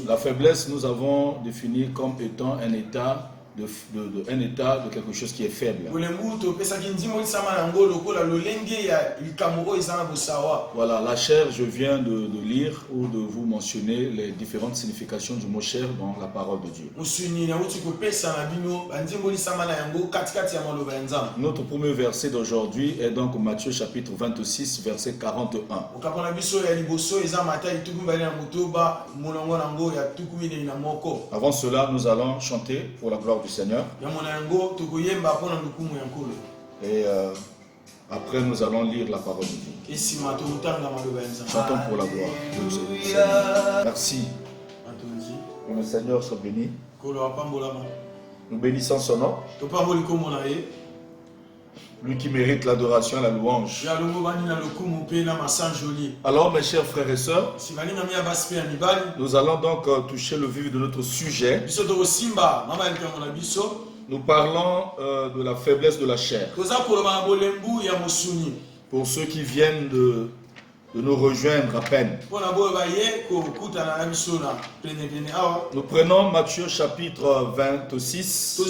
La faiblesse, nous avons défini comme étant un état de quelque chose qui est faible. Voilà, la chair, je viens de lire ou de vous mentionner les différentes significations du mot chair dans la parole de Dieu. Notre premier verset d'aujourd'hui est donc Matthieu chapitre 26, verset 41. Avant cela, nous allons chanter pour la gloire du Seigneur. Et après, nous allons lire la parole de Dieu. Chantons pour la gloire de Seigneur. Merci. Que le Seigneur soit béni. Nous bénissons son nom. Lui qui mérite l'adoration et la louange. Alors, mes chers frères et sœurs, nous allons donc toucher le vif de notre sujet. Nous parlons de la faiblesse de la chair. Pour ceux qui viennent de nous rejoindre à peine. Nous prenons Matthieu chapitre 26,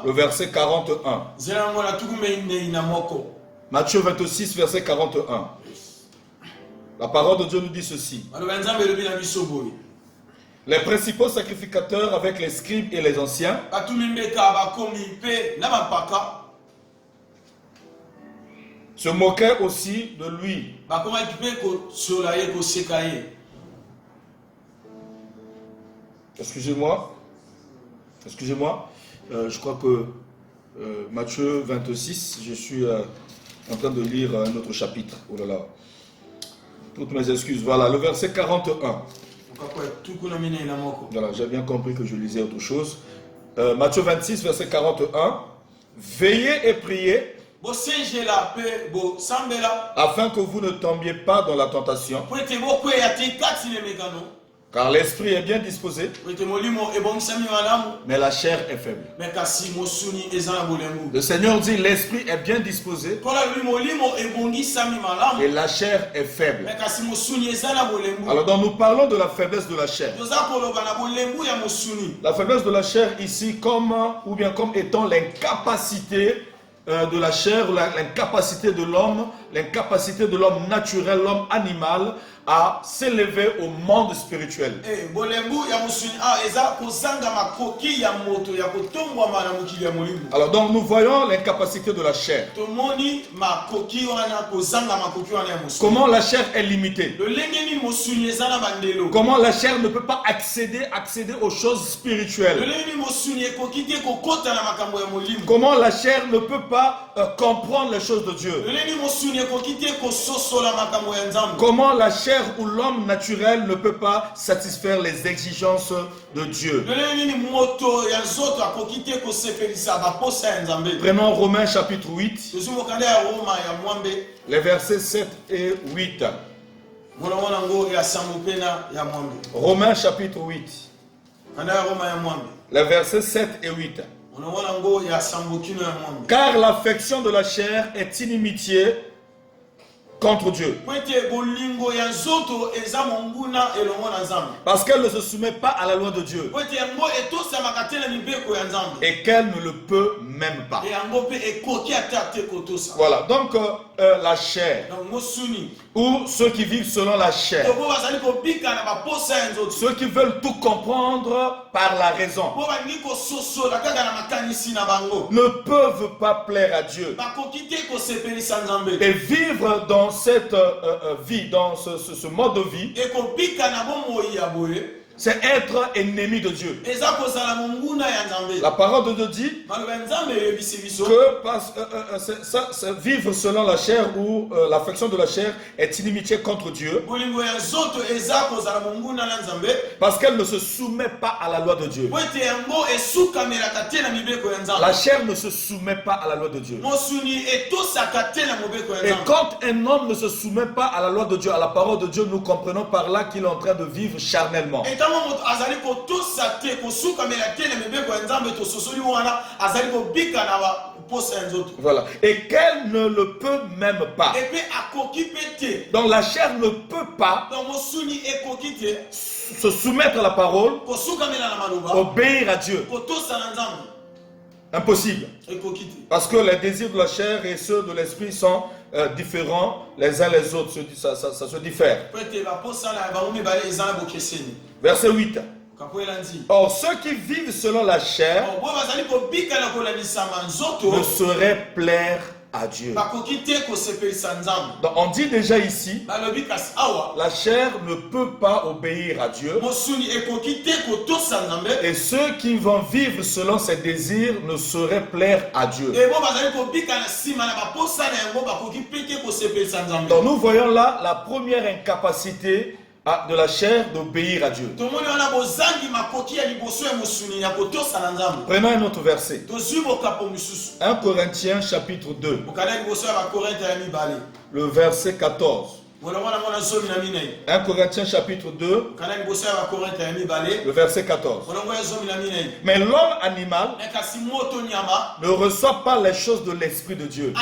le verset 41. Matthieu 26, verset 41. La parole de Dieu nous dit ceci. Les principaux sacrificateurs avec les scribes et les anciens se moquaient aussi de lui. Excusez-moi. Je crois que Matthieu 26, je suis en train de lire un autre chapitre. Oh là là. Toutes mes excuses. Voilà, le verset 41. Voilà, j'ai bien compris que je lisais autre chose. Matthieu 26, verset 41. Veillez et priez afin que vous ne tombiez pas dans la tentation. Car l'esprit est bien disposé, mais la chair est faible. Le Seigneur dit l'esprit est bien disposé, et la chair est faible. Alors donc nous parlons de la faiblesse de la chair. La faiblesse de la chair ici comme étant l'incapacité de la chair, l'incapacité de l'homme naturel, l'homme animal, à s'élever au monde spirituel. Alors donc nous voyons l'incapacité de la chair. Comment la chair est limitée. Comment la chair ne peut pas accéder aux choses spirituelles. Comment la chair ne peut pas comprendre les choses de Dieu. Comment la chair ou l'homme naturel ne peut pas satisfaire les exigences de Dieu. Prenons Romains chapitre 8, les versets 7 et 8. Romains chapitre 8, les versets 7 et 8. Car l'affection de la chair est inimitié contre Dieu. Parce qu'elle ne se soumet pas à la loi de Dieu. Et qu'elle ne le peut même pas. Voilà, donc la chair, ou ceux qui vivent selon la chair, ceux qui veulent tout comprendre par la raison, ne peuvent pas plaire à Dieu. Et vivre dans cette vie, dans ce mode de vie, c'est être ennemi de Dieu. La parole de Dieu dit que vivre selon la chair ou l'affection de la chair est inimitié contre Dieu. Parce qu'elle ne se soumet pas à la loi de Dieu. La chair ne se soumet pas à la loi de Dieu. Et quand un homme ne se soumet pas à la loi de Dieu, à la parole de Dieu, nous comprenons par là qu'il est en train de vivre charnellement. Voilà. Et qu'elle ne le peut même pas. Donc la chair ne peut pas se soumettre à la parole, obéir à Dieu. Impossible. Parce que les désirs de la chair et ceux de l'esprit sont différents les uns les autres. Ça se diffère. Verset 8. Or, ceux qui vivent selon la chair ne sauraient plaire à Dieu. Donc, on dit déjà ici, la chair ne peut pas obéir à Dieu. Et ceux qui vont vivre selon ses désirs ne sauraient plaire à Dieu. Donc, nous voyons là la première incapacité de la chair d'obéir à Dieu. Prenons un autre verset. 1 Corinthiens chapitre 2. Le verset 14. 1 Corinthiens chapitre 2, le verset 14. Mais l'homme animal ne reçoit pas les choses de l'Esprit de Dieu,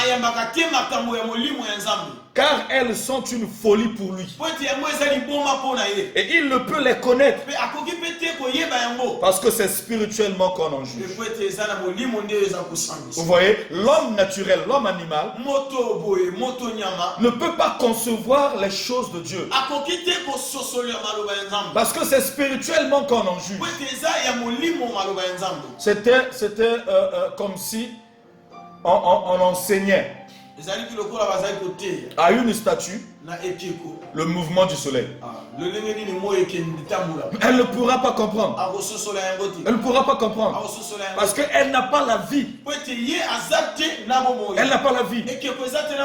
car elles sont une folie pour lui. Et il ne peut les connaître, parce que c'est spirituellement qu'on en juge. Vous voyez, l'homme naturel, l'homme animal, ne peut pas concevoir les choses de Dieu, parce que c'est spirituellement qu'on en juge. C'était comme si on enseignait à une statue le mouvement du soleil. Elle ne pourra pas comprendre. Elle ne pourra pas comprendre. Parce qu'elle n'a pas la vie. Elle n'a pas la vie.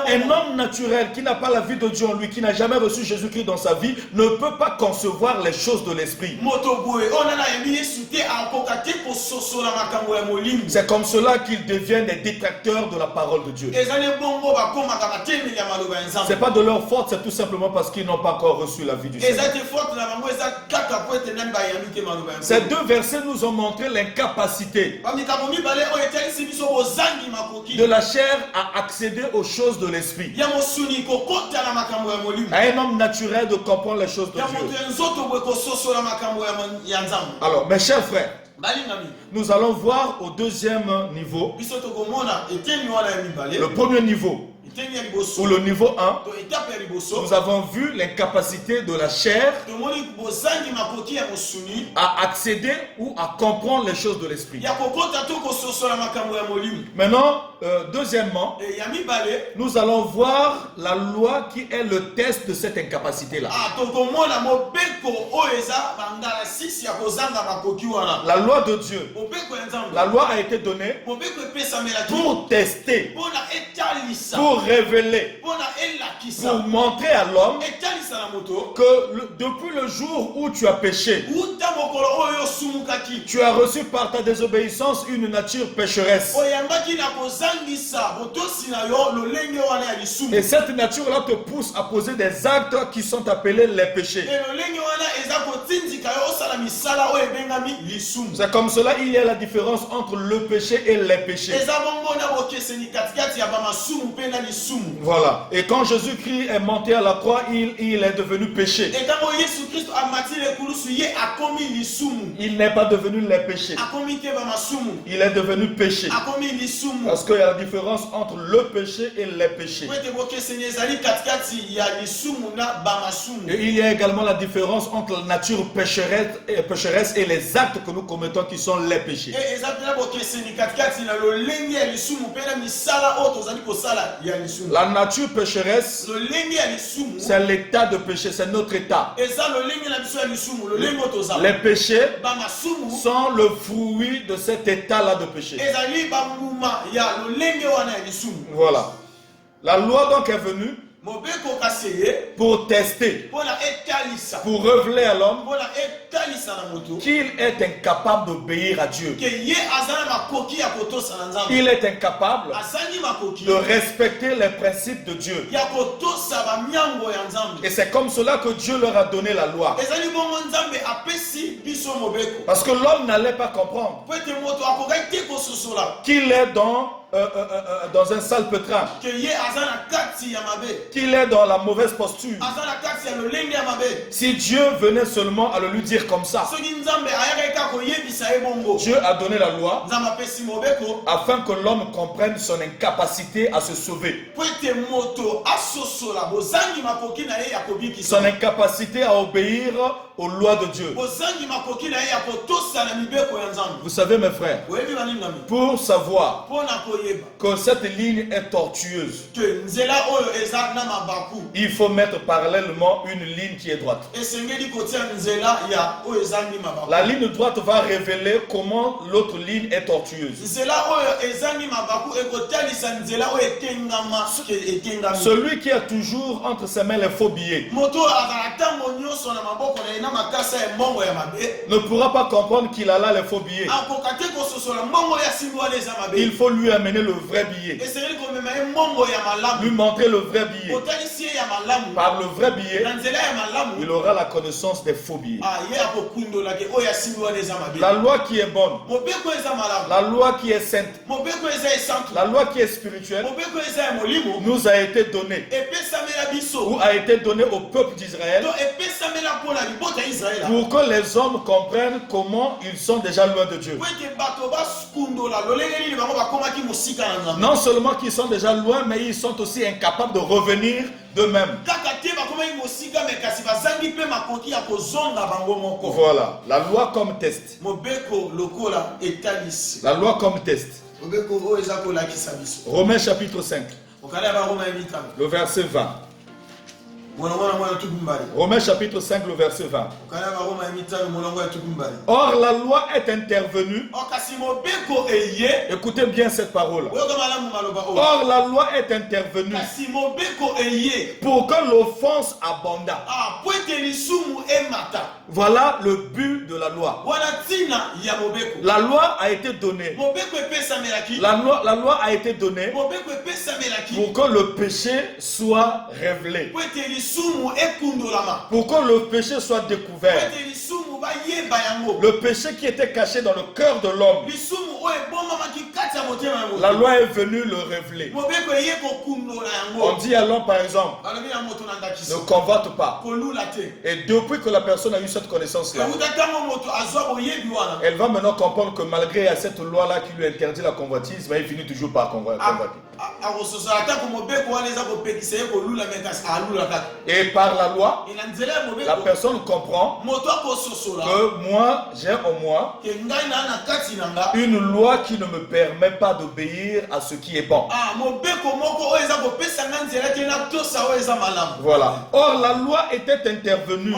Un homme naturel qui n'a pas la vie de Dieu en lui, qui n'a jamais reçu Jésus-Christ dans sa vie, ne peut pas concevoir les choses de l'esprit. C'est comme cela qu'ils deviennent des détracteurs de la parole de Dieu. C'est pas de leur faute, c'est tout simplement parce qu'ils n'ont pas encore reçu la vie du Seigneur. Ces deux versets nous ont montré l'incapacité de la chair à accéder aux choses de l'esprit, à un homme naturel de comprendre les choses de Dieu. Alors, mes chers frères, nous allons voir au deuxième niveau, le premier niveau, ou le niveau 1, nous avons vu l'incapacité de la chair à accéder ou à comprendre les choses de l'esprit. Maintenant, deuxièmement, nous allons voir la loi qui est le test de cette incapacité-là. La loi de Dieu. La loi a été donnée pour tester, pour révéler, pour montrer à l'homme que depuis le jour où tu as péché, tu as reçu par ta désobéissance une nature pécheresse. Et cette nature-là te pousse à poser des actes qui sont appelés les péchés. C'est comme cela, il y a la différence entre le péché et les péchés. Voilà. Et quand Jésus-Christ est monté à la croix, il est devenu péché. Il n'est pas devenu les péchés. Il est devenu péché. Parce qu'il y a la différence entre le péché et les péchés. Et il y a également la différence entre la nature pécheresse et les actes que nous commettons qui sont les péchés. La nature pécheresse, c'est l'état de péché, c'est notre état. Les péchés sont le fruit de cet état-là de péché. Voilà. La loi donc est venue pour tester, pour révéler à l'homme qu'il est incapable d'obéir à Dieu. Il est incapable de respecter les principes de Dieu. Et c'est comme cela que Dieu leur a donné la loi. Parce que l'homme n'allait pas comprendre qu'il est dans dans un sale pétrin, qu'il est dans la mauvaise posture, si Dieu venait seulement à le lui dire comme ça, Dieu a donné la loi afin que l'homme comprenne son incapacité à se sauver, son incapacité à obéir aux lois de Dieu. Vous savez mes frères, pour savoir que cette ligne est tortueuse, il faut mettre parallèlement une ligne qui est droite. La ligne droite va révéler comment l'autre ligne est tortueuse. Celui qui a toujours entre ses mains les faux billets ne pourra pas comprendre qu'il a là les faux billets. Il faut lui amener le vrai billet, lui montrer le vrai billet. Par le vrai billet, il aura la connaissance des faux billets. La loi qui est bonne, la loi qui est sainte, la loi qui est spirituelle nous a été donnée, ou a été donnée au peuple d'Israël, pour que les hommes comprennent comment ils sont déjà loin de Dieu. Non seulement qu'ils sont déjà loin, mais ils sont aussi incapables de revenir d'eux-mêmes. Voilà, la loi comme test. La loi comme test. Romains chapitre 5, le verset 20. Romains chapitre 5, le verset 20. Or la loi est intervenue. Écoutez bien cette parole. Or la loi est intervenue pour que l'offense abondât. Voilà le but de la loi. La loi a été donnée. La loi a été donnée pour que le péché soit révélé, pour que le péché soit découvert. Le péché qui était caché dans le cœur de l'homme, la loi est venue le révéler. On dit à l'homme par exemple, ne convoite pas. Et depuis que la personne a eu cette connaissance-là, elle va maintenant comprendre que malgré cette loi-là qui lui interdit la convoitise, il finit toujours par convoiter. Et par la loi, la personne comprend que moi, j'ai en moi une loi qui ne me permet pas d'obéir à ce qui est bon. Voilà. Or, la loi était intervenue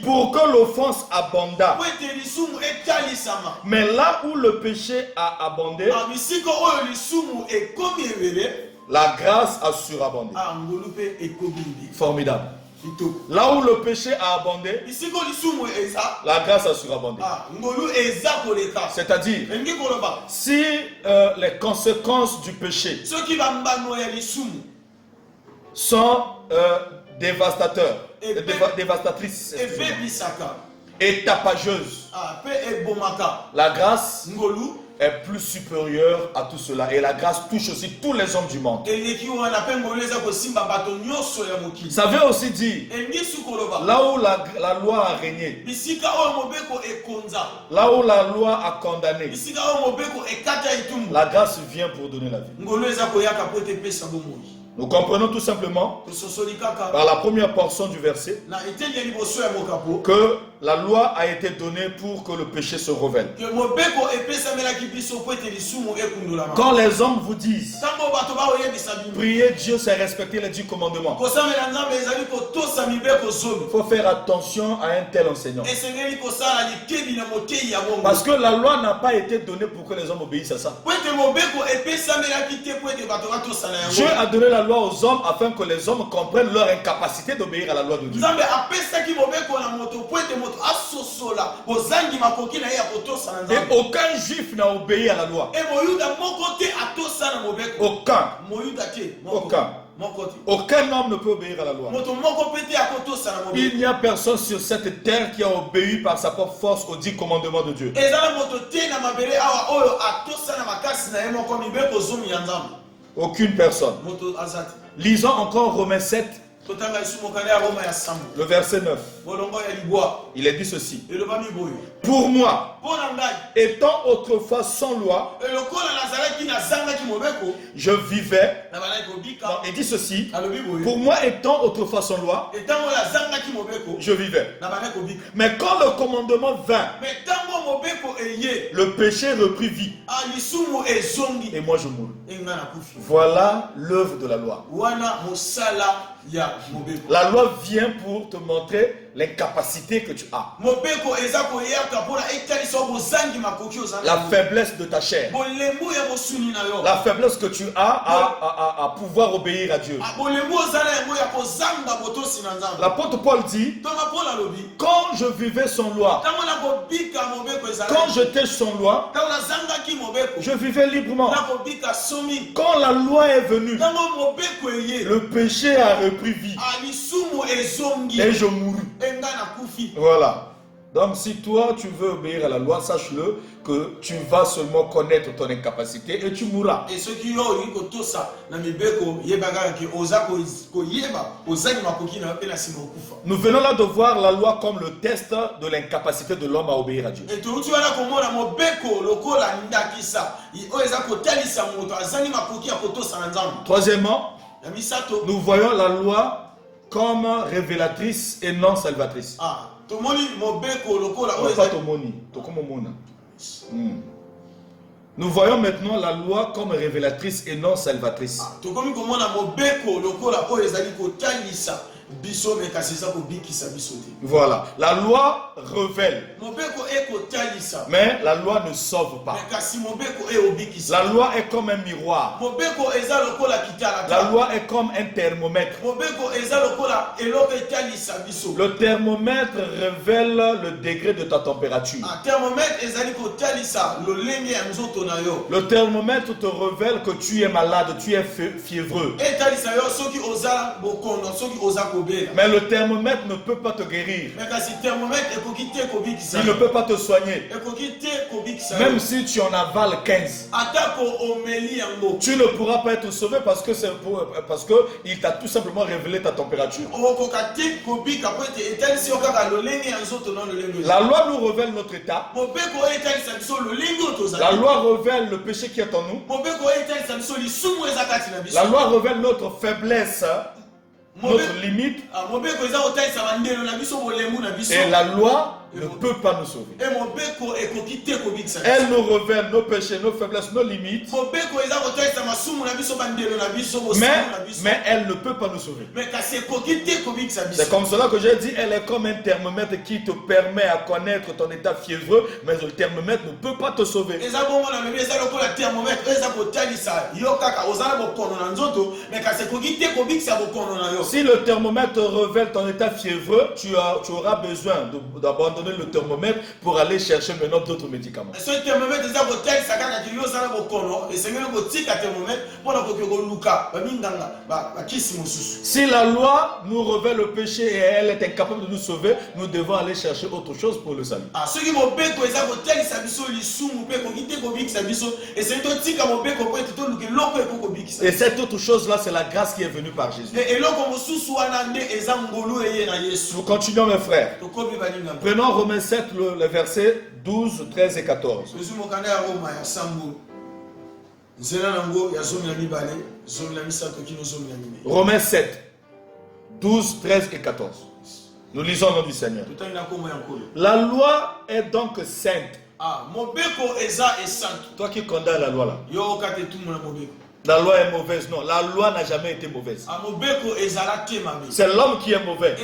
pour que l'offense abondât. Mais là où le péché a abondé, la grâce a surabondé. Formidable. Là où le péché a abondé, la grâce a surabondé. C'est-à-dire, si les conséquences du péché sont dévastateurs, dévastatrices et tapageuses, la grâce est plus supérieure à tout cela. Et la grâce touche aussi tous les hommes du monde. Ça veut aussi dire, là où la loi a régné, là où la loi a condamné, la grâce vient pour donner la vie. Nous comprenons tout simplement par la première portion du verset que la loi a été donnée pour que le péché se révèle. Quand les hommes vous disent prier Dieu, c'est respecter les 10 commandements, il faut faire attention à un tel enseignant. Parce que la loi n'a pas été donnée pour que les hommes obéissent à ça. Dieu a donné la loi aux hommes afin que les hommes comprennent leur incapacité d'obéir à la loi de Dieu. Et aucun juif n'a obéi à la loi. Aucun. Aucun homme ne peut obéir à la loi. Il n'y a personne sur cette terre qui a obéi par sa propre force aux 10 commandements de Dieu. Aucune personne. Lisons encore Romains 7. Le verset 9. Il est dit ceci. Pour moi, étant autrefois sans loi, je vivais. Non, il dit ceci. Pour moi, étant autrefois sans loi, je vivais. Mais quand le commandement vint, le péché reprit vie. Et moi je mourus. Voilà l'œuvre de la loi. La loi vient pour te montrer l'incapacité que tu as. La faiblesse de ta chair. La faiblesse que tu as à pouvoir obéir à Dieu. L'apôtre Paul dit, quand je vivais sans loi, quand j'étais sans loi, je vivais librement. Quand la loi est venue, le péché a repris vie. Et je mourus. Voilà. Donc si toi tu veux obéir à la loi, sache-le que tu vas seulement connaître ton incapacité et tu mourras. Nous venons là de voir la loi comme le test de l'incapacité de l'homme à obéir à Dieu. Troisièmement, nous voyons la loi comme révélatrice et non salvatrice. Nous voyons maintenant la loi comme révélatrice et non salvatrice. Voilà, la loi révèle, mais la loi ne sauve pas. La loi est comme un miroir. La loi est comme un thermomètre. Le thermomètre révèle le degré de ta température. Le thermomètre te révèle que tu es malade, tu es fiévreux. Mais le thermomètre ne peut pas te guérir. Il ne peut pas te soigner. Même si tu en avales 15, tu ne pourras pas être sauvé parce que il t'a tout simplement révélé ta température. La loi nous révèle notre état. La loi révèle le péché qui est en nous. La loi révèle notre faiblesse, notre limite. Et la loi ne peut pas nous sauver. Elle nous révèle nos péchés, nos faiblesses, nos limites. Mais elle ne peut pas nous sauver. C'est comme cela que j'ai dit, elle est comme un thermomètre qui te permet à connaître ton état fiévreux, mais le thermomètre ne peut pas te sauver. Si le thermomètre révèle ton état fiévreux, tu auras besoin d'abandonner le thermomètre pour aller chercher maintenant d'autres médicaments. Si la loi nous révèle le péché et elle est incapable de nous sauver, nous devons aller chercher autre chose pour le salut. Et cette autre chose là, c'est la grâce qui est venue par Jésus. Nous continuons mes frères. Prenons Romains 7, le verset 12, 13 et 14. Romains 7, 12, 13 et 14. Nous lisons le nom du Seigneur. La loi est donc sainte. Toi qui condamnes la loi là. La loi est mauvaise. Non, la loi n'a jamais été mauvaise. C'est l'homme qui est mauvais.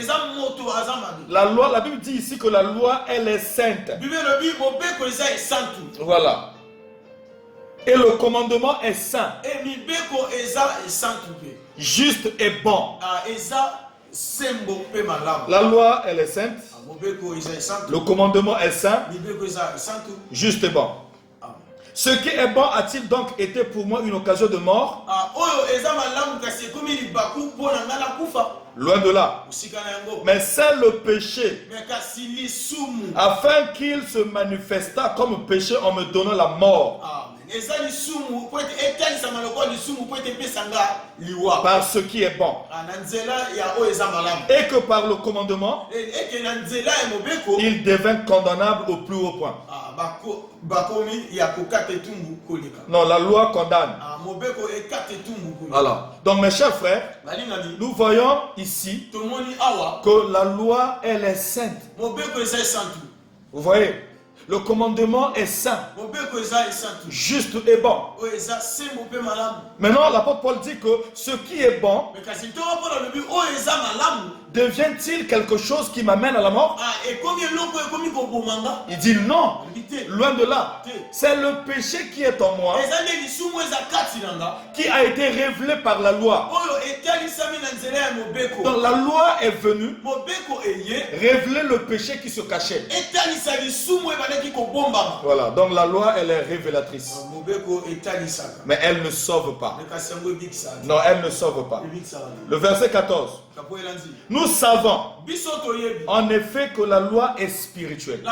La loi, la Bible dit ici que la loi, elle est sainte. Voilà. Et le commandement est saint. Juste et bon. La loi, elle est sainte. Le commandement est saint. Juste et bon. Ce qui est bon a-t-il donc été pour moi une occasion de mort? Loin de là. Mais c'est le péché. Afin qu'il se manifestât comme péché en me donnant la mort. Par ce qui est bon. Et que par le commandement, il devint condamnable au plus haut point. Non, la loi condamne. Alors, donc mes chers frères, nous voyons ici que la loi, elle est sainte. Vous voyez, le commandement est saint, juste et bon. Maintenant, l'apôtre Paul dit que ce qui est bon devient-il quelque chose qui m'amène à la mort? Il dit non, loin de là. C'est le péché qui est en moi, qui a été révélé par la loi. Donc la loi est venue révéler le péché qui se cachait. Voilà, donc la loi, elle est révélatrice. Mais elle ne sauve pas. Non, elle ne sauve pas. Le verset 14. Nous savons en effet que la loi est spirituelle.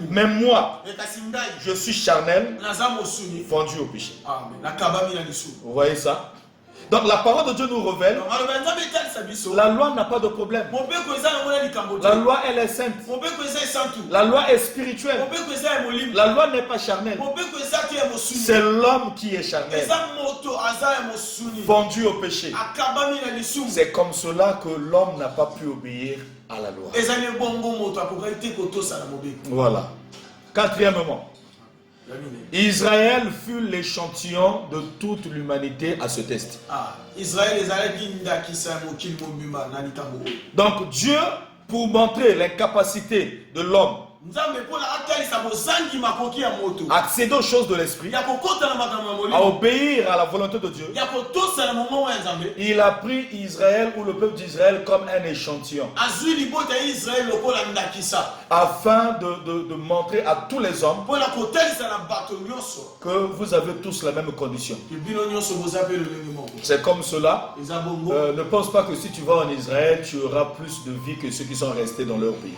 Mais moi, je suis charnel, vendu au péché. Vous voyez ça? Donc la parole de Dieu nous révèle, la loi n'a pas de problème. La loi, elle est sainte. La loi est spirituelle. La loi n'est pas charnelle. C'est l'homme qui est charnel, vendu au péché. C'est comme cela que l'homme n'a pas pu obéir à la loi. Voilà. Quatrièmement, Israël fut l'échantillon de toute l'humanité à ce test. Donc Dieu, pour montrer l'incapacité de l'homme accéder aux choses de l'esprit, à obéir à la volonté de Dieu, il a pris Israël ou le peuple d'Israël comme un échantillon afin de montrer à tous les hommes que vous avez tous la même condition. C'est comme cela. Ne pense pas que si tu vas en Israël, tu auras plus de vie que ceux qui sont restés dans leur pays.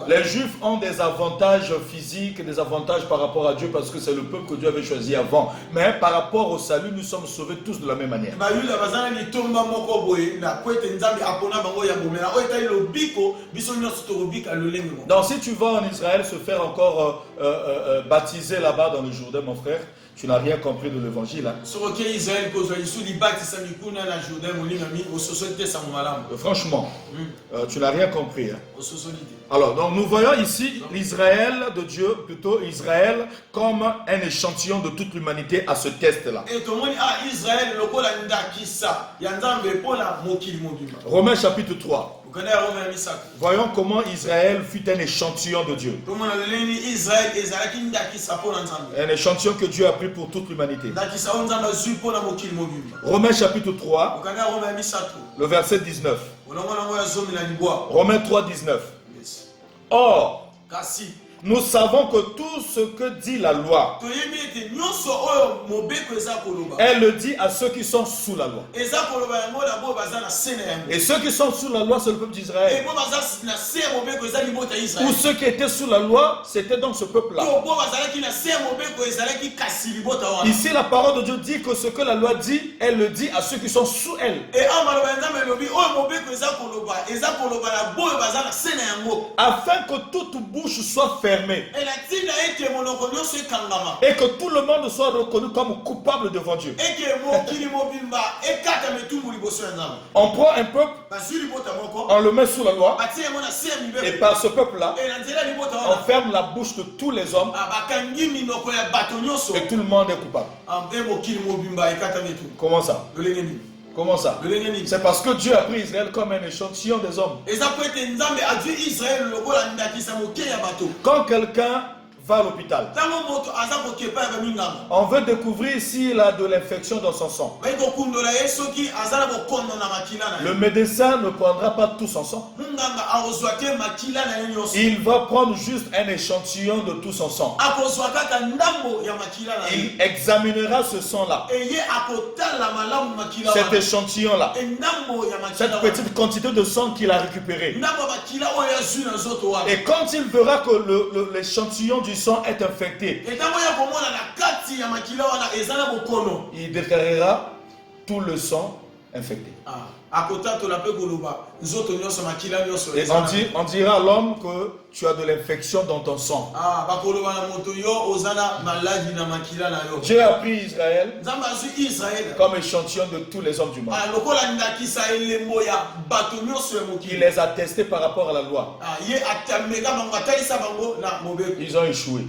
Les Juifs ont des avantages physiques, des avantages par rapport à Dieu parce que c'est le peuple que Dieu avait choisi avant. Mais par rapport au salut, nous sommes sauvés tous de la même manière. Donc si tu vas en Israël se faire encore baptiser là-bas dans le Jourdain, mon frère, tu n'as rien compris de l'évangile. Hein? Franchement, tu n'as rien compris. Hein? Alors, donc nous voyons ici l'Israël de Dieu, plutôt Israël, comme un échantillon de toute l'humanité à ce test-là. Romains chapitre 3. Voyons comment Israël fut un échantillon de Dieu. Un échantillon que Dieu a pris pour toute l'humanité. Romains chapitre 3, le verset 19. Romains 3, 19. Or, nous savons que tout ce que dit la loi, elle le dit à ceux qui sont sous la loi. Et ceux qui sont sous la loi, c'est le peuple d'Israël. Ou ceux qui étaient sous la loi, c'était donc ce peuple-là. Ici, la parole de Dieu dit que ce que la loi dit, elle le dit à ceux qui sont sous elle. Afin que toute bouche soit fermée. Et que tout le monde soit reconnu comme coupable devant Dieu. On prend un peuple, on le met sous la loi, et par ce peuple-là, on ferme la bouche de tous les hommes, et tout le monde est coupable. Comment ça? Comment ça? C'est parce que Dieu a pris Israël comme un échantillon des hommes. Quand quelqu'un va à l'hôpital. On veut découvrir s'il a de l'infection dans son sang. Le médecin ne prendra pas tout son sang. Il va prendre juste un échantillon de tout son sang. Il examinera ce sang-là. Cet échantillon-là. Cette petite quantité de sang qu'il a récupéré. Et quand il verra que l'échantillon du sang est infecté, il déclarera tout le sang infecté. Et on dira à l'homme que tu as de l'infection dans ton sang. Dieu a pris Israël comme échantillon de tous les hommes du monde. Il les a testés par rapport à la loi. Ils ont échoué.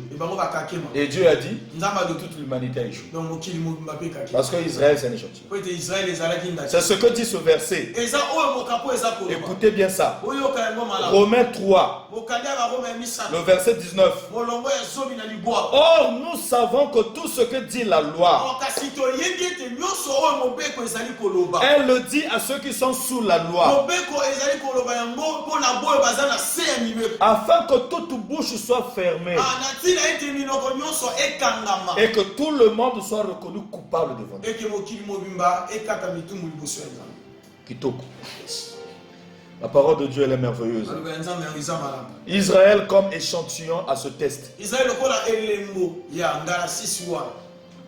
Et Dieu a dit, toute l'humanité a échoué. Parce que Israël c'est un échantillon. C'est ce que dit ce verset. Écoutez bien ça. Romains 3. Le verset 19. Or, nous savons que tout ce que dit la loi, elle le dit à ceux qui sont sous la loi, afin que toute bouche soit fermée et que tout le monde soit reconnu coupable devant Dieu. Kitoko. La parole de Dieu elle est merveilleuse. Israël comme échantillon à ce test.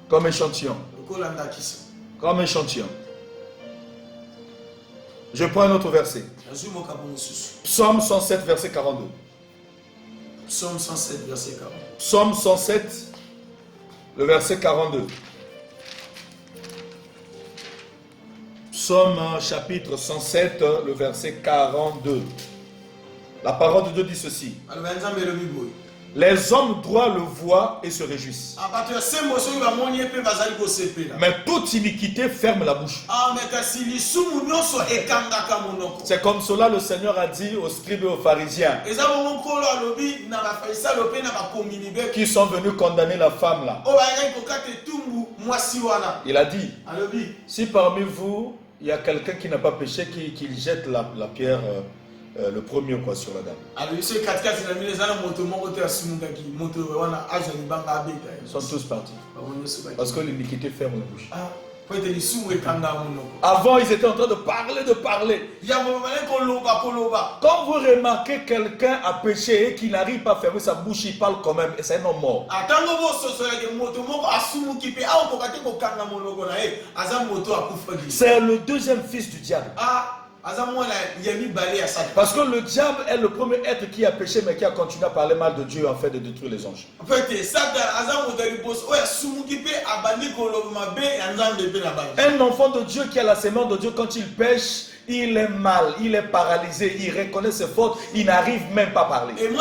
Comme échantillon. Comme échantillon. Je prends un autre verset. Psaume 107, verset 42. Psaume 107, verset 42. Psaume 107, le verset 42. Psaume chapitre 107, le verset 42. La parole de Dieu dit ceci. Les hommes droits le voient et se réjouissent. Mais toute iniquité ferme la bouche. C'est comme cela le Seigneur a dit aux scribes et aux pharisiens qui sont venus condamner la femme là. Il a dit, si parmi vous il y a quelqu'un qui n'a pas péché, qu'il jette la pierre le premier quoi sur la dame. Ils sont tous partis. Parce que l'iniquité ferme la bouche. Avant, ils étaient en train de parler. Quand vous remarquez quelqu'un a péché et qu'il n'arrive pas à fermer sa bouche, il parle quand même. Et c'est un homme mort. C'est le deuxième fils du diable. Parce que le diable est le premier être qui a péché mais qui a continué à parler mal de Dieu en fait de détruire les anges. Un enfant de Dieu qui a la sémence de Dieu, quand il pêche, il est mal, il est paralysé, il reconnaît ses fautes, il n'arrive même pas à parler. Même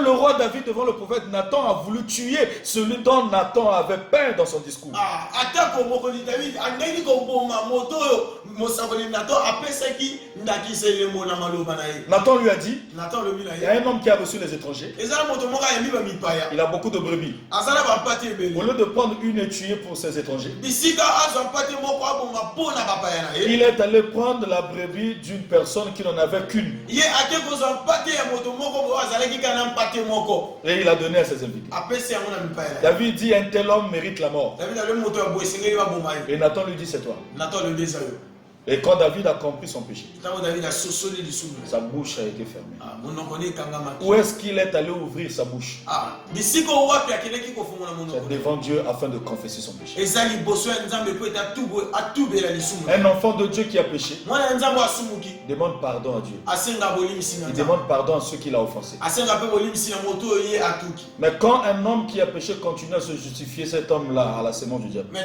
le roi David devant le prophète Nathan a voulu tuer celui dont Nathan avait peur dans son discours. Nathan lui a dit, il y a un homme qui a reçu les étrangers, il a beaucoup de brebis. Au lieu de prendre une et tuer pour ces étrangers, il est allé prendre la brebis d'une personne qui n'en avait qu'une. Et il a donné à ses invités. David dit, un tel homme mérite la mort. Et Nathan lui dit, c'est toi. Et quand David a compris son péché, sa bouche a été fermée. Où est-ce qu'il est allé ouvrir sa bouche? C'est devant Dieu afin de confesser son péché. Un enfant de Dieu qui a péché demande pardon à Dieu. Il demande pardon à ceux qu'il a offensés. Mais quand un homme qui a péché continue à se justifier, cet homme-là a la sémence du diable.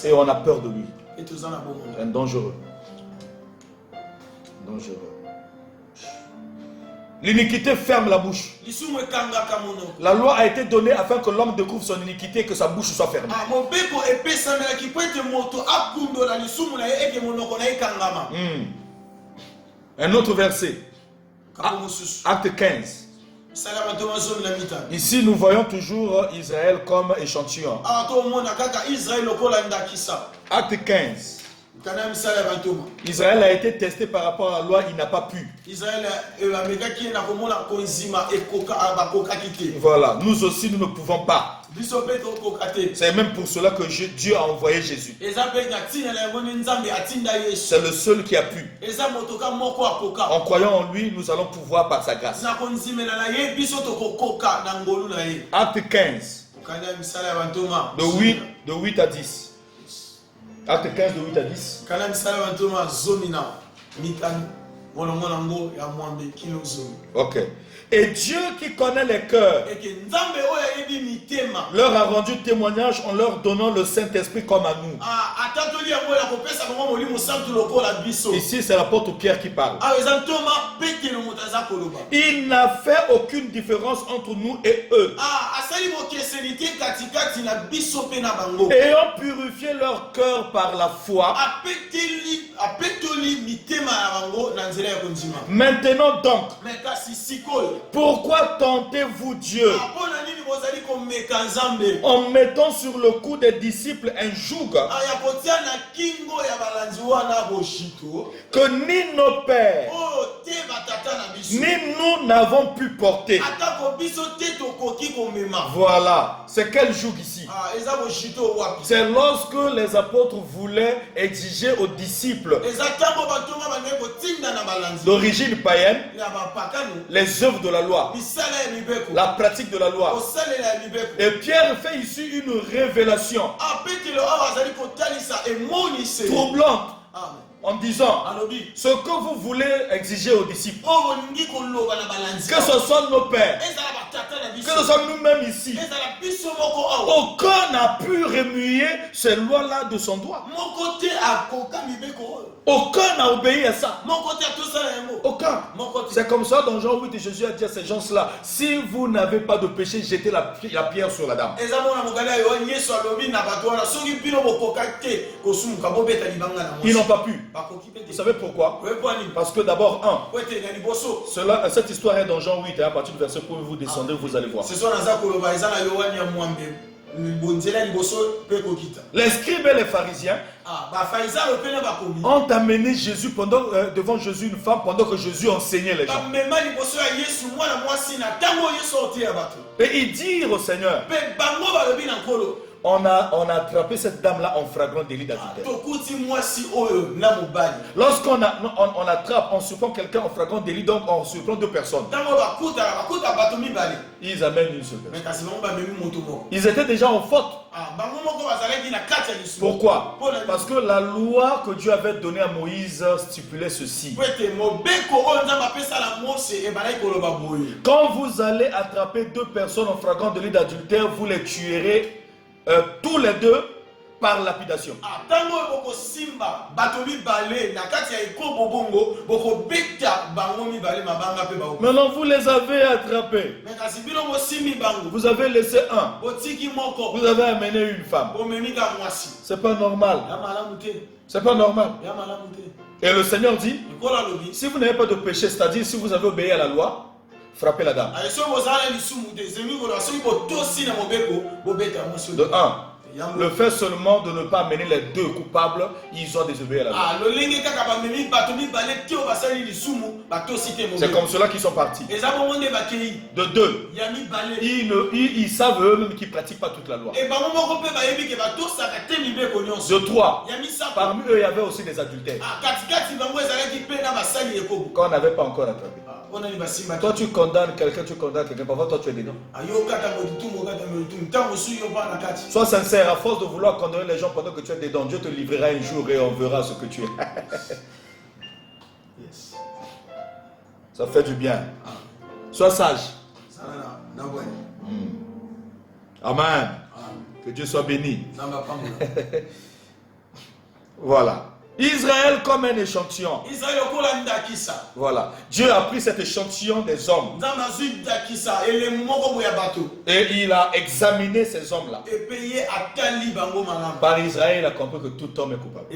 Et on a peur de lui. Un dangereux. Dangereux. L'iniquité ferme la bouche. La loi a été donnée afin que l'homme découvre son iniquité et que sa bouche soit fermée. Un autre verset. Acte 15. Ici, nous voyons toujours Israël comme échantillon. Acte 15. Israël a été testé par rapport à la loi, il n'a pas pu. Voilà, nous aussi nous ne pouvons pas. C'est même pour cela que Dieu a envoyé Jésus. C'est le seul qui a pu. En croyant en lui, nous allons pouvoir par sa grâce. Acte 15, de 8 à 10. Acte 15 de 8 à 10. Ok. Et Dieu qui connaît les cœurs leur a rendu témoignage en leur donnant le Saint-Esprit comme à nous. Ici, c'est l'apôtre Pierre qui parle. Il n'a fait aucune différence entre nous et eux. Ayant purifié leur cœur par la foi. Maintenant donc, pourquoi tentez-vous Dieu en mettant sur le cou des disciples un joug que ni nos pères ni nous n'avons pu porter? Voilà, c'est quel joug ici? C'est lorsque les apôtres voulaient exiger aux disciples d'origine païenne les œuvres de la loi, la pratique de la loi. Et Pierre fait ici une révélation troublante en disant ce que vous voulez exiger aux disciples, que ce soit nos pères, que ce soit nous-mêmes ici, aucun n'a pu remuer ces lois-là de son doigt. Aucun n'a obéi à ça. Aucun. C'est comme ça dans Jean 8, Jésus a dit à ces gens-là, si vous n'avez pas de péché, jetez la pierre sur la dame. Ils n'ont pas pu. Vous savez pourquoi? Parce que d'abord, cette histoire est dans Jean 8, à partir du verset 1, vous descendez, vous allez voir. Les scribes et les pharisiens ont amené Jésus devant Jésus une femme pendant que Jésus enseignait les gens. Et ils dirent au Seigneur, on a attrapé cette dame-là en flagrant délit d'adultère. Lorsqu'on attrape, on surprend quelqu'un en flagrant délit, donc on surprend deux personnes. Ils amènent une seule personne. Ils étaient déjà en faute. Pourquoi? Parce que la loi que Dieu avait donnée à Moïse stipulait ceci. Quand vous allez attraper deux personnes en flagrant délit d'adultère, vous les tuerez tous les deux par lapidation. Maintenant vous les avez attrapés. Vous avez laissé un. Vous avez amené une femme. C'est pas normal. C'est pas normal. Et le Seigneur dit, si vous n'avez pas de péché, c'est-à-dire si vous avez obéi à la loi, frappez la dame. De un, le fait seulement de ne pas amener les deux coupables, ils ont désobéi à la loi. C'est comme cela qu'ils sont partis. De deux, ils savent eux-mêmes qu'ils ne pratiquent pas toute la loi. De trois, parmi eux il y avait aussi des adultères qu'on n'avait pas encore attrapé. Toi tu condamnes quelqu'un, parfois toi tu es dedans. Sois sincère, à force de vouloir condamner les gens pendant que tu es dedans, Dieu te livrera un jour et on verra ce que tu es. Ça fait du bien. Sois sage. Amen. Que Dieu soit béni. Voilà. Israël comme un échantillon. Voilà. Dieu a pris cet échantillon des hommes. Et il a examiné ces hommes-là. Par Israël, il a compris que tout homme est coupable.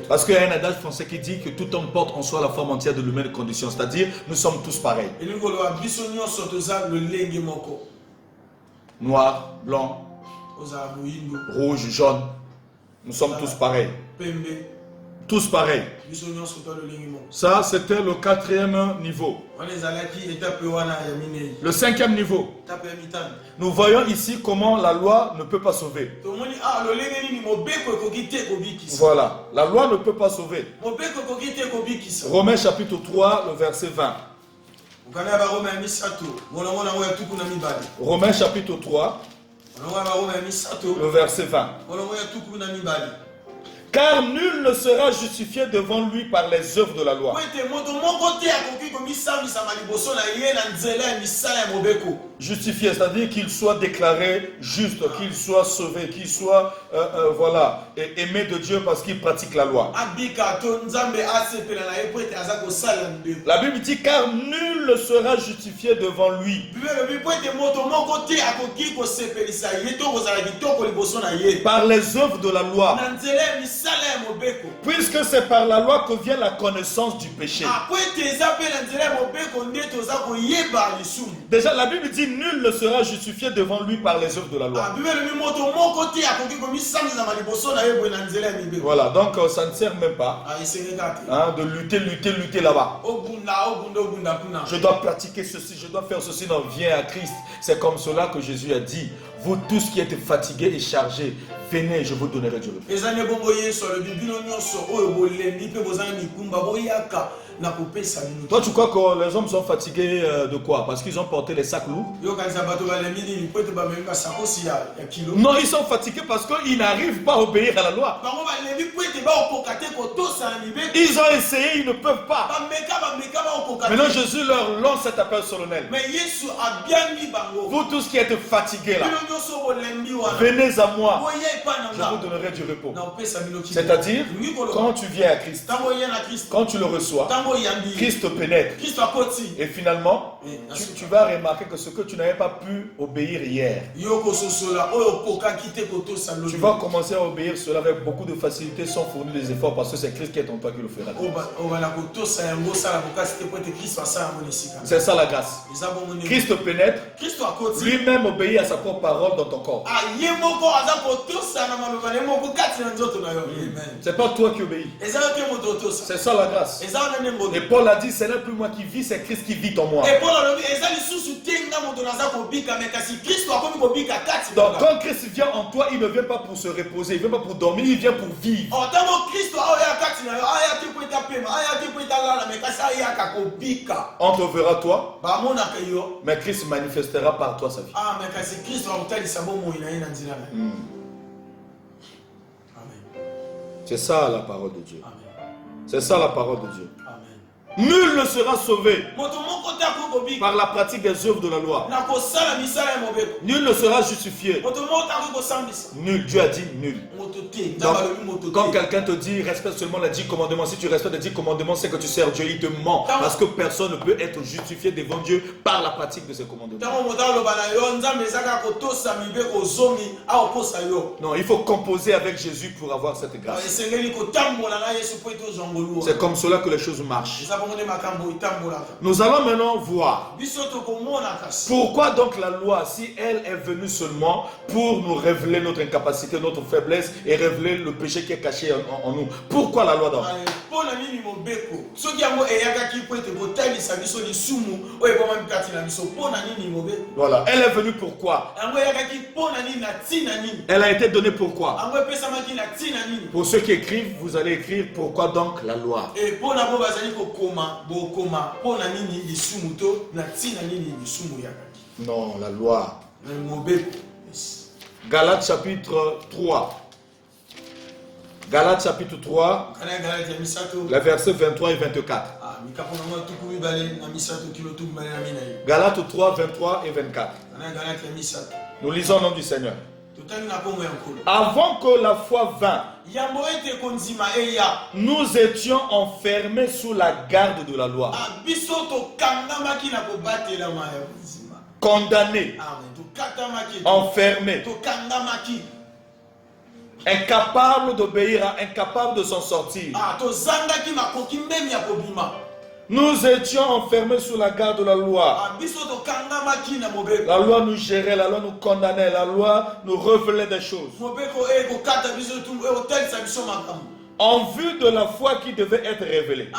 Parce qu'il y a un adage français qui dit que tout homme porte en soi la forme entière de l'humaine condition. C'est-à-dire, nous sommes tous pareils. Noir, blanc, rouge, jaune. Nous sommes tous pareils. Tous pareils. Ça, c'était le 4e niveau. Le 5e niveau. Nous voyons ici comment la loi ne peut pas sauver. Voilà. La loi ne peut pas sauver. Romains chapitre 3, le verset 20. Romains chapitre 3, le verset 20. Car nul ne sera justifié devant lui par les œuvres de la loi. Justifié, c'est-à-dire qu'il soit déclaré juste, qu'il soit sauvé, qu'il soit voilà, aimé de Dieu parce qu'il pratique la loi. La Bible dit car nul ne sera justifié devant lui par les œuvres de la loi. Puisque c'est par la loi que vient la connaissance du péché. Déjà la Bible dit nul ne sera justifié devant lui par les œuvres de la loi. Voilà, donc ça ne sert même pas de lutter là-bas. Je dois pratiquer ceci, je dois faire ceci. Non, viens à Christ. C'est comme cela que Jésus a dit. Vous tous qui êtes fatigués et chargés, venez, je vous donnerai du repos. Toi, tu crois que les hommes sont fatigués de quoi? Parce qu'ils ont porté les sacs lourds? Non, ils sont fatigués parce qu'ils n'arrivent pas à obéir à la loi. Ils ont essayé, ils ne peuvent pas. Maintenant, Jésus leur lance cet appel solennel. Vous tous qui êtes fatigués là, venez à moi, je vous donnerai du repos. C'est-à-dire, quand tu viens à Christ, quand tu le reçois, Christ te pénètre. Et finalement, tu vas remarquer que ce que tu n'avais pas pu obéir hier, tu vas commencer à obéir cela avec beaucoup de facilité sans fournir des efforts parce que c'est Christ qui est en toi qui le fera. C'est ça la grâce. Christ te pénètre, lui-même obéit à sa propre parole dans ton corps. C'est pas toi qui obéis. C'est ça la grâce. Et Paul a dit, ce n'est plus moi qui vis, c'est Christ qui vit en moi. Donc quand Christ vient en toi, il ne vient pas pour se reposer, il ne vient pas pour dormir, il vient pour vivre. On te verra toi, mais Christ manifestera par toi sa vie. C'est ça la parole de Dieu. C'est ça la parole de Dieu. Nul ne sera sauvé par la pratique des œuvres de la loi. Nul ne sera justifié. Nul. Dieu a dit nul. Donc, quand quelqu'un te dit respecte seulement les 10 commandements, si tu respectes les 10 commandements, c'est que tu sers Dieu, il te ment. Parce que personne ne peut être justifié devant Dieu par la pratique de ces commandements. Non, il faut composer avec Jésus pour avoir cette grâce. C'est comme cela que les choses marchent. Nous allons maintenant voir pourquoi donc la loi, si elle est venue seulement pour nous révéler notre incapacité, notre faiblesse et révéler le péché qui est caché en nous. Pourquoi la loi donc? Voilà, elle est venue pourquoi? Elle a été donnée pourquoi? Pour ceux qui écrivent, vous allez écrire pourquoi donc la loi? Non, la loi. Galates chapitre 3. Galates chapitre 3, les versets 23 et 24. Galates 3, 23 et 24. Nous lisons au nom du Seigneur. Avant que la foi vînt, nous étions enfermés sous la garde de la loi. Condamnés, enfermés, incapables d'obéir, incapables de s'en sortir. Nous étions enfermés sous la garde de la loi. La loi nous gérait, la loi nous condamnait, la loi nous révélait des choses. En vue de la foi qui devait être révélée.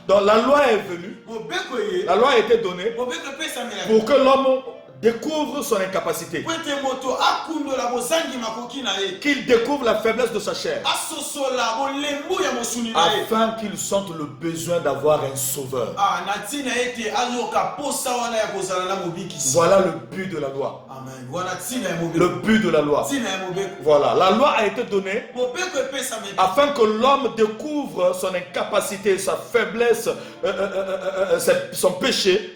Donc la loi est venue, la loi a été donnée pour que l'homme découvre son incapacité, qu'il découvre la faiblesse de sa chair, afin qu'il sente le besoin d'avoir un sauveur. Voilà le but de la loi. Le but de la loi. Voilà, la loi a été donnée afin que l'homme découvre son incapacité, sa faiblesse, son péché.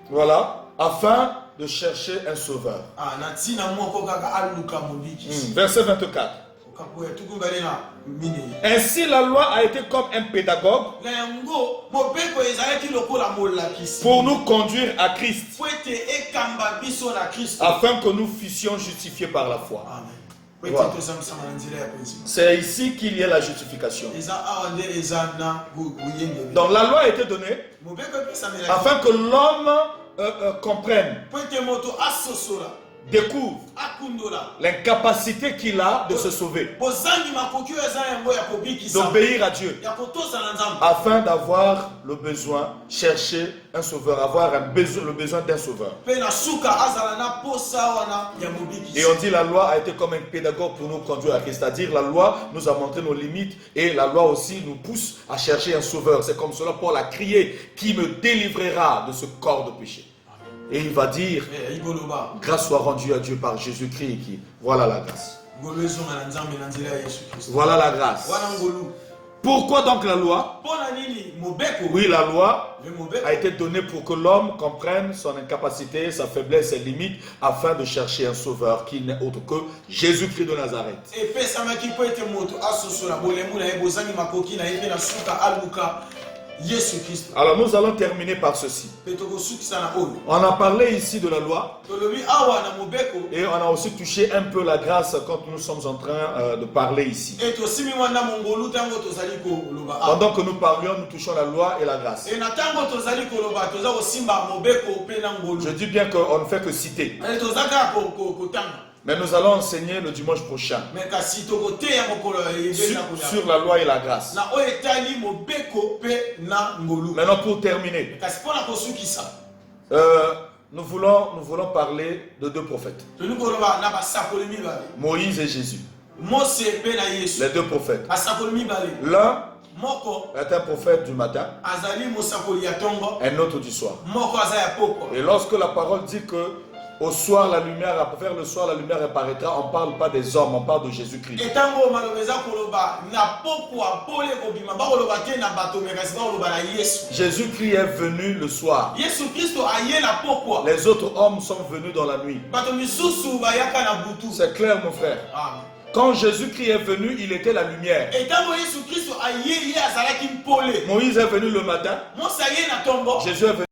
Voilà, afin de chercher un sauveur. Verset 24. Ainsi la loi a été comme un pédagogue pour nous conduire à Christ, afin que nous fussions justifiés par la foi. Voilà. C'est ici qu'il y a la justification. Donc la loi a été donnée afin que l'homme comprenne, découvre l'incapacité qu'il a de se sauver, d'obéir à Dieu, afin d'avoir le besoin, chercher un sauveur, avoir le besoin d'un sauveur. Et on dit la loi a été comme un pédagogue pour nous conduire à Christ, c'est-à-dire la loi nous a montré nos limites et la loi aussi nous pousse à chercher un sauveur. C'est comme cela Paul a crié, qui me délivrera de ce corps de péché. Et il va dire, grâce soit rendue à Dieu par Jésus-Christ. Voilà la grâce. Voilà la grâce. Pourquoi donc la loi? Oui, la loi a été donnée pour que l'homme comprenne son incapacité, sa faiblesse, ses limites, afin de chercher un sauveur qui n'est autre que Jésus-Christ de Nazareth. Alors nous allons terminer par ceci. On a parlé ici de la loi et on a aussi touché un peu la grâce quand nous sommes en train de parler ici. Pendant que nous parlions, nous touchons la loi et la grâce. Je dis bien qu'on ne fait que citer. Mais nous allons enseigner le dimanche prochain sur la loi et la grâce. Maintenant, pour terminer, nous voulons parler de deux prophètes, Moïse et Jésus. Les deux prophètes. L'un est un prophète du matin, un autre du soir. Et lorsque la parole dit que au soir, la lumière, vers le soir, la lumière apparaîtra. On ne parle pas des hommes, on parle de Jésus-Christ. Jésus-Christ est venu le soir. Les autres hommes sont venus dans la nuit. C'est clair, mon frère. Quand Jésus-Christ est venu, il était la lumière. Moïse est venu le matin. Jésus est venu